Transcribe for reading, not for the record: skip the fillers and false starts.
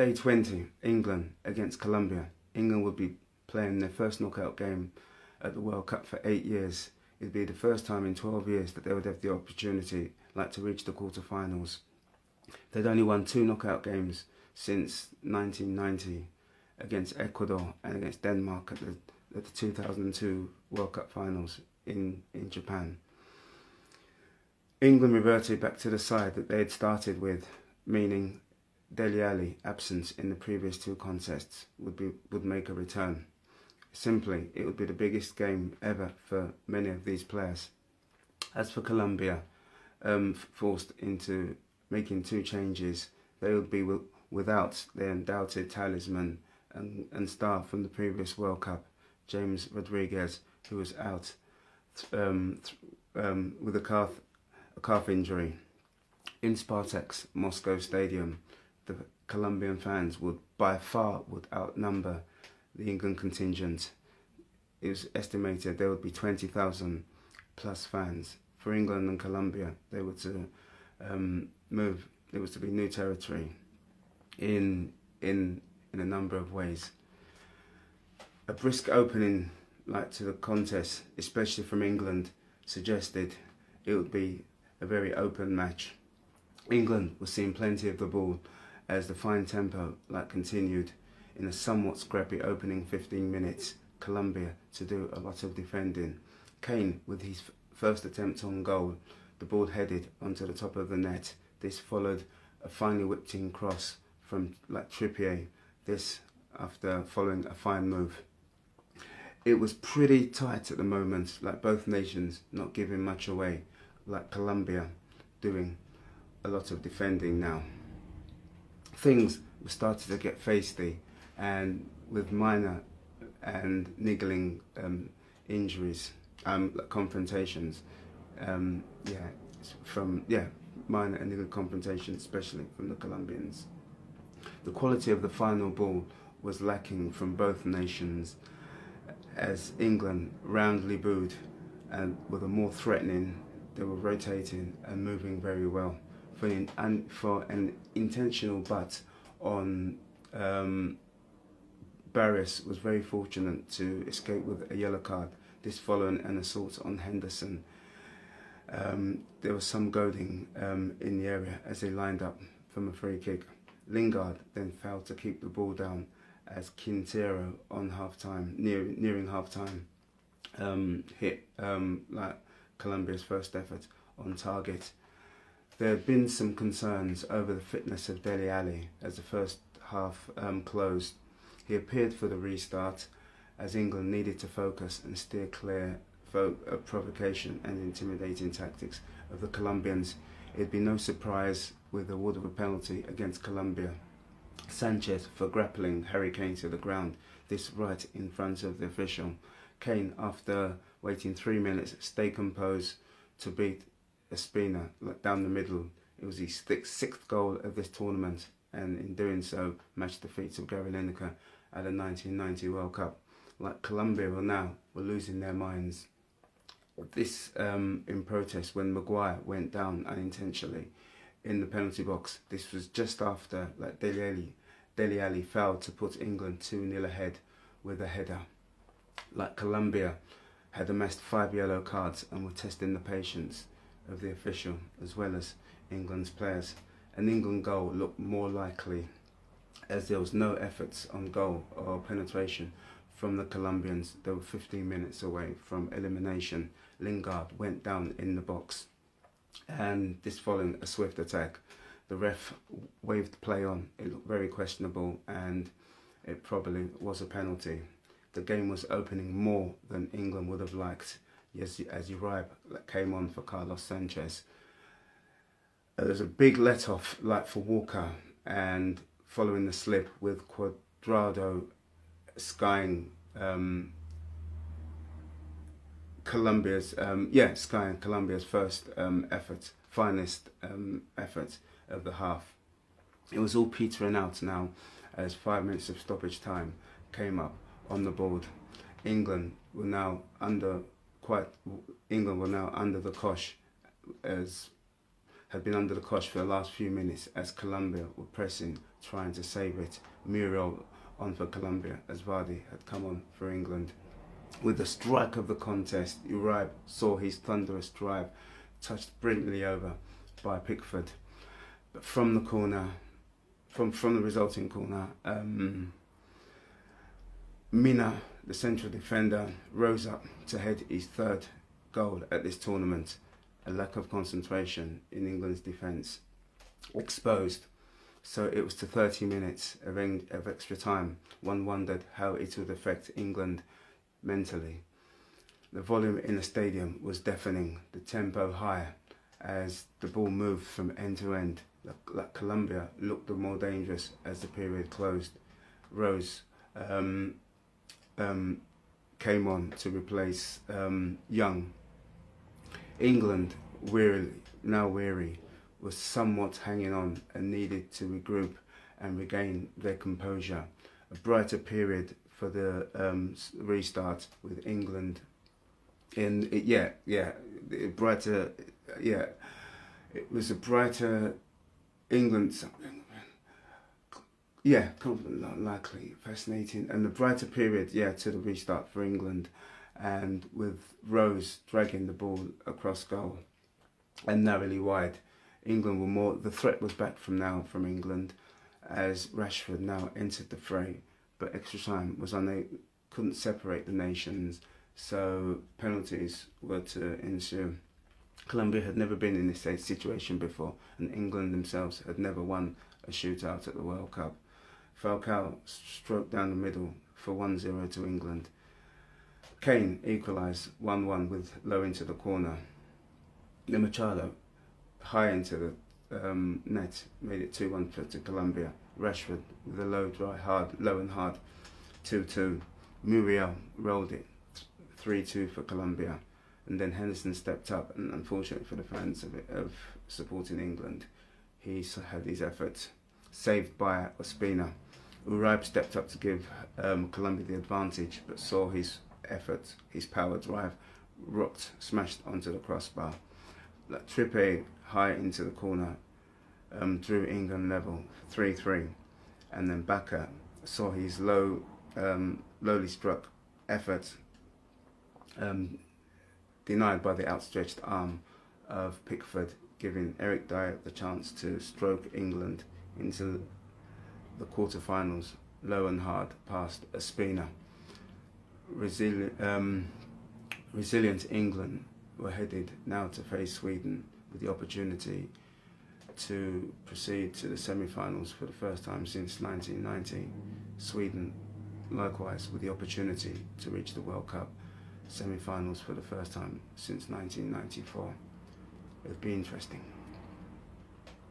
Day 20, England against Colombia. England would be playing their first knockout game at the World Cup for 8 years. It'd be the first time in 12 years that they would have the opportunity to reach the quarterfinals. They'd only won 2 knockout games since 1990 against Ecuador and against Denmark at the 2002 World Cup finals in Japan. England reverted back to the side that they had started with, meaning Dele Alli, absence in the previous 2 contests, would make a return. Simply, it would be the biggest game ever for many of these players. As for Colombia, forced into making 2 changes, they would be without their undoubted talisman and star from the previous World Cup, James Rodriguez, who was out with a calf injury. In Spartak's Moscow Stadium, the Colombian fans would outnumber the England contingent. It was estimated there would be 20,000 plus fans. For England and Colombia, they were to move. It was to be new territory in a number of ways. A brisk opening to the contest, especially from England, suggested it would be a very open match. England was seeing plenty of the ball as the fine tempo continued in a somewhat scrappy opening 15 minutes. Colombia to do a lot of defending. Kane with his first attempt on goal, the ball headed onto the top of the net. This followed a finely whipped in cross from Trippier, this after following a fine move. It was pretty tight at the moment, both nations not giving much away, Colombia doing a lot of defending now. Things were starting to get feisty, and with minor and niggling injuries, confrontations, minor and niggling confrontations, especially from the Colombians. The quality of the final ball was lacking from both nations, as England roundly booed and were more threatening. They were rotating and moving very well. For an intentional butt on Barrios was very fortunate to escape with a yellow card, this following an assault on Henderson. There was some goading in the area as they lined up from a free kick. Lingard then failed to keep the ball down as Quintero on half-time, nearing half-time, hit Colombia's first effort on target. There had been some concerns over the fitness of Dele Alli as the first half closed. He appeared for the restart as England needed to focus and steer clear of provocation and intimidating tactics of the Colombians. It'd be no surprise with the award of a penalty against Colombia. Sanchez for grappling Harry Kane to the ground, this right in front of the official. Kane, after waiting 3 minutes, stayed composed to beat Espina down the middle. It was his 6th goal of this tournament, and in doing so matched the feats of Gary Lineker at the 1990 World Cup. Colombia were losing their minds. This in protest when Maguire went down unintentionally in the penalty box. This was just after Dele Alli failed to put England 2-0 ahead with a header. Colombia had amassed 5 yellow cards and were testing the patience of the official as well as England's players. An England goal looked more likely as there was no efforts on goal or penetration from the Colombians. They were 15 minutes away from elimination. Lingard went down in the box, and this following a swift attack. The ref waved play on. It looked very questionable, and it probably was a penalty. The game was opening more than England would have liked as Uribe came on for Carlos Sanchez. There's a big let-off for Walker, and following the slip with Cuadrado skying Colombia's first finest effort of the half. It was all petering out now as 5 minutes of stoppage time came up on the board. England were now under the cosh, as had been under the cosh for the last few minutes as Colombia were pressing, trying to save it. Muriel on for Colombia as Vardy had come on for England. With the strike of the contest, Uribe saw his thunderous drive touched brilliantly over by Pickford. But from the corner, from the resulting corner, Mina, the central defender, rose up to head his third goal at this tournament. A lack of concentration in England's defence exposed. So it was to 30 minutes of extra time. One wondered how it would affect England mentally. The volume in the stadium was deafening, the tempo high as the ball moved from end to end. Like Colombia looked the more dangerous as the period closed. Rose came on to replace Young. England, now weary, was somewhat hanging on and needed to regroup and regain their composure. A brighter period for the restart with England it was a brighter England, likely, fascinating, and the brighter period, to the restart for England, and with Rose dragging the ball across goal and narrowly wide. England were more, the threat was back from England as Rashford now entered the fray, but extra time was couldn't separate the nations, so penalties were to ensue. Colombia had never been in this situation before, and England themselves had never won a shootout at the World Cup. Falcao stroked down the middle for 1-0 to England. Kane equalised 1-1 with low into the corner. Machado high into the net made it 2-1 to Colombia. Rashford with a low and hard 2-2. Muriel rolled it 3-2 for Colombia, and then Henderson stepped up, and unfortunately for the fans of supporting England, he had his efforts saved by Ospina. Uribe stepped up to give Colombia the advantage, but saw his effort, his power drive, smashed onto the crossbar. Trippe high into the corner drew England level 3-3, and then Baka saw his lowly struck effort denied by the outstretched arm of Pickford, giving Eric Dyer the chance to stroke England into the quarterfinals, low and hard past Ospina. Resilient England were headed now to face Sweden with the opportunity to proceed to the semi-finals for the first time since 1990. Sweden, likewise, with the opportunity to reach the World Cup semi-finals for the first time since 1994. It'll be interesting.